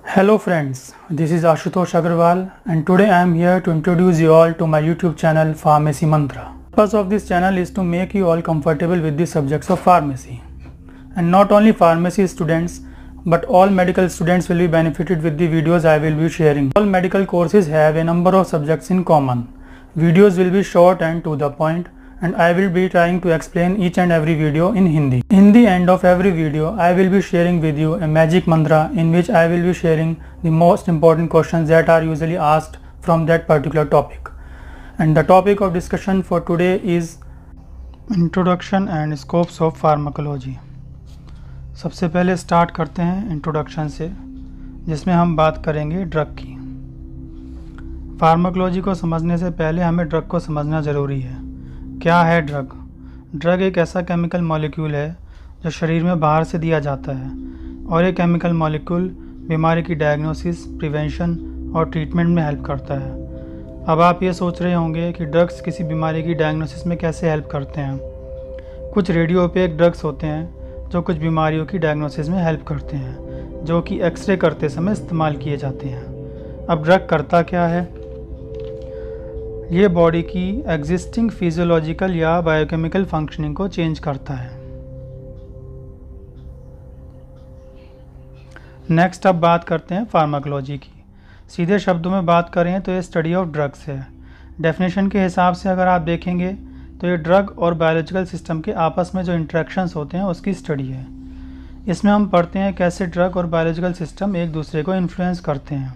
Hello friends, this is Ashutosh Agarwal and today I am here to introduce you all to my YouTube channel Pharmacy Mantra. The purpose of this channel is to make you all comfortable with the subjects of pharmacy. And not only pharmacy students but all medical students will be benefited with the videos I will be sharing. All medical courses have a number of subjects in common. Videos will be short and to the point, and I will be trying to explain each and every video in Hindi. In the end of every video, I will be sharing with you a magic mantra in which I will be sharing the most important questions that are usually asked from that particular topic. And the topic of discussion for today is Introduction and Scopes of Pharmacology. सबसे पहले start करते हैं introduction से, जिसमें हम बात करेंगे drug की। फार्माकोलॉजी को समझने से पहले हमें ड्रग को समझना ज़रूरी है। क्या है ड्रग? ड्रग एक ऐसा केमिकल मॉलिक्यूल है जो शरीर में बाहर से दिया जाता है, और ये केमिकल मॉलिक्यूल बीमारी की डायग्नोसिस, प्रिवेंशन और ट्रीटमेंट में हेल्प करता है। अब आप ये सोच रहे होंगे कि ड्रग्स किसी बीमारी की डायग्नोसिस में कैसे हेल्प करते हैं। कुछ रेडियोपेक ड्रग्स होते हैं जो कुछ बीमारियों की डायग्नोसिस में हेल्प करते हैं, जो कि एक्सरे करते समय इस्तेमाल किए जाते हैं। अब ड्रग करता क्या है? ये बॉडी की एग्जिस्टिंग फिजियोलॉजिकल या बायोकेमिकल फंक्शनिंग को चेंज करता है। नेक्स्ट अब बात करते हैं फार्माकोलॉजी की। सीधे शब्दों में बात करें तो ये स्टडी ऑफ ड्रग्स है। डेफिनेशन के हिसाब से अगर आप देखेंगे तो ये ड्रग और बायोलॉजिकल सिस्टम के आपस में जो इंटरेक्शंस होते हैं उसकी स्टडी है। इसमें हम पढ़ते हैं कैसे ड्रग और बायोलॉजिकल सिस्टम एक दूसरे को इन्फ्लुएंस करते हैं।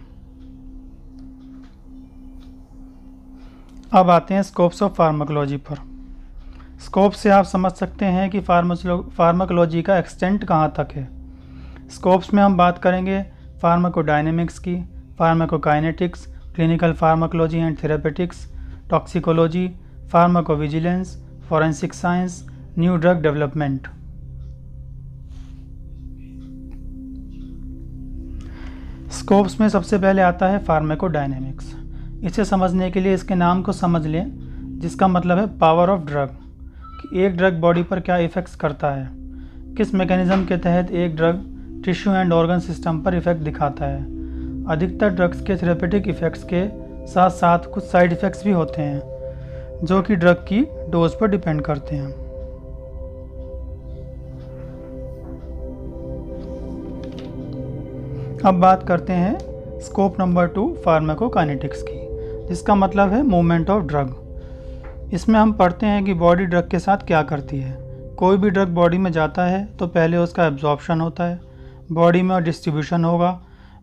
अब आते हैं स्कोप्स ऑफ फार्माकोलॉजी पर। स्कोप से आप समझ सकते हैं कि फार्माकोलॉजी का एक्सटेंट कहाँ तक है। स्कोप्स में हम बात करेंगे फार्माकोडायनेमिक्स की, pharmacokinetics, clinical pharmacology and therapeutics, toxicology, pharmacovigilance, forensic science, new drug development. Scopes में सबसे पहले आता है फार्माकोडायनेमिक्स। इसे समझने के लिए इसके नाम को समझ लें, जिसका मतलब है पावर ऑफ ड्रग, कि एक ड्रग बॉडी पर क्या इफ़ेक्ट्स करता है, किस मैकेनिज्म के तहत एक drug tissue and organ system पर इफ़ेक्ट दिखाता है। अधिकतर ड्रग्स के थेरेपेटिक इफ़ेक्ट्स के साथ साथ कुछ साइड इफ़ेक्ट्स भी होते हैं जो कि ड्रग की डोज पर डिपेंड करते हैं। अब बात करते हैं स्कोप नंबर 2 फार्माकोकाइनेटिक्स की, जिसका मतलब है मूवमेंट ऑफ ड्रग। इसमें हम पढ़ते हैं कि बॉडी ड्रग के साथ क्या करती है। कोई भी ड्रग बॉडी में जाता है तो पहले उसका एब्जॉर्प्शन होता है, बॉडी में डिस्ट्रीब्यूशन होगा,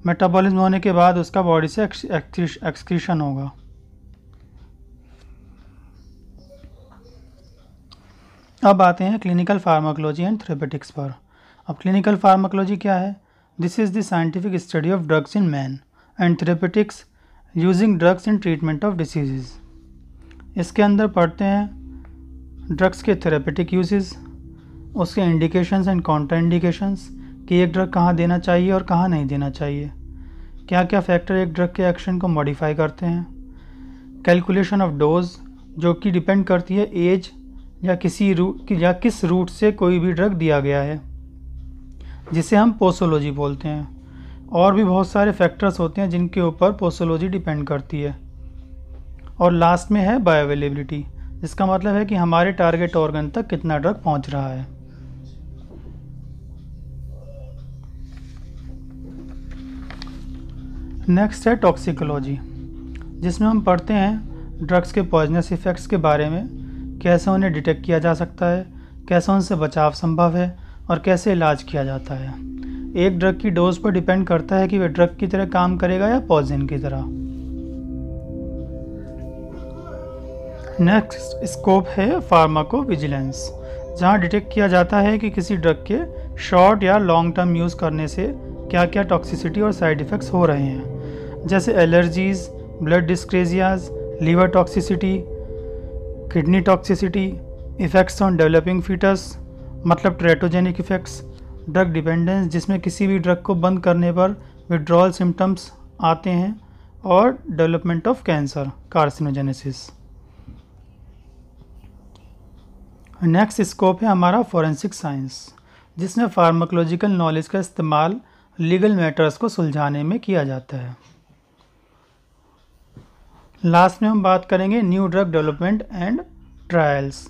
मेटाबॉलिज्म होने के बाद उसका बॉडी से एक्सक्रीशन होगा। अब आते हैं क्लिनिकल फार्माकोलॉजी एंड थेरेपेटिक्स पर। अब क्लिनिकल फार्माकोलॉजी क्या है? This is the scientific study of drugs in man and therapeutics using drugs in treatment of disease. इसके अंदर पढ़ते हैं ड्रग्स के थेरेपेटिक यूजेस, उसके इंडिकेशंस एंड काउंटर इंडिकेशंस, कि एक ड्रग कहाँ देना चाहिए और कहाँ नहीं देना चाहिए, क्या क्या फैक्टर एक ड्रग के एक्शन को मॉडिफाई करते हैं, कैलकुलेशन ऑफ डोज, जो कि डिपेंड करती है एज या किस रूट से कोई भी ड्रग दिया गया है, जिसे हम पोसोलॉजी बोलते हैं। और भी बहुत सारे फैक्टर्स होते हैं जिनके ऊपर पोसोलॉजी डिपेंड करती है। और लास्ट में है बायोअवेलेबिलिटी, जिसका मतलब है कि हमारे टारगेट ऑर्गन तक कितना ड्रग पहुंच रहा है। नेक्स्ट है टॉक्सिकोलॉजी, जिसमें हम पढ़ते हैं ड्रग्स के पॉइजनस इफ़ेक्ट्स के बारे में, कैसे उन्हें डिटेक्ट किया जा सकता है, कैसे उनसे बचाव संभव है और कैसे इलाज किया जाता है। एक ड्रग की डोज पर डिपेंड करता है कि वह ड्रग की तरह काम करेगा या पॉइजन की तरह। नेक्स्ट स्कोप है फार्माकोविजिलेंस, जहां डिटेक्ट किया जाता है कि किसी ड्रग के शॉर्ट या लॉन्ग टर्म यूज़ करने से क्या क्या टॉक्सिसिटी और साइड इफ़ेक्ट्स हो रहे हैं, जैसे allergies, blood dyscrasias, liver toxicity, kidney toxicity, effects on developing foetus, मतलब टेरेटोजेनिक इफ़ेक्ट्स, ड्रग डिपेंडेंस, जिसमें किसी भी ड्रग को बंद करने पर विड्रॉल सिम्टम्स आते हैं, और development of cancer, carcinogenesis. Next scope है हमारा फॉरेंसिक साइंस, जिसमें फार्माकोलॉजिकल नॉलेज का इस्तेमाल लीगल मैटर्स को सुलझाने में किया जाता है। लास्ट में हम बात करेंगे new drug development and trials,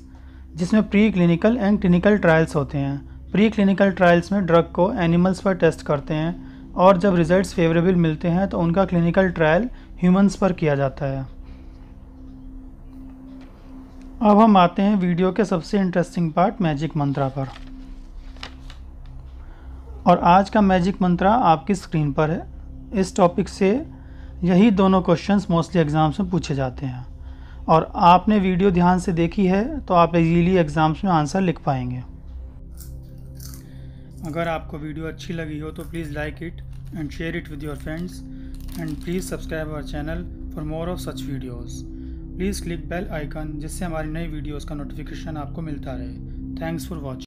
जिसमें preclinical and clinical trials होते हैं। प्री क्लिनिकल ट्रायल्स में ड्रग को एनिमल्स पर टेस्ट करते हैं और जब रिजल्ट्स फेवरेबल मिलते हैं तो उनका क्लिनिकल ट्रायल ह्यूमंस पर किया जाता है। अब हम आते हैं वीडियो के सबसे इंटरेस्टिंग पार्ट मैजिक मंत्रा पर। और आज का मैजिक मंत्रा आपकी स्क्रीन पर है। इस टॉपिक से यही दोनों क्वेश्चंस मोस्टली एग्ज़ाम्स में पूछे जाते हैं और आपने वीडियो ध्यान से देखी है तो आप इजीली एग्ज़ाम्स में आंसर लिख पाएंगे। अगर आपको वीडियो अच्छी लगी हो तो please like it and share it with your friends and please subscribe our channel for more of such videos. Please click bell icon जिससे हमारी नई वीडियोज़ का नोटिफिकेशन आपको मिलता रहे। Thanks for watching.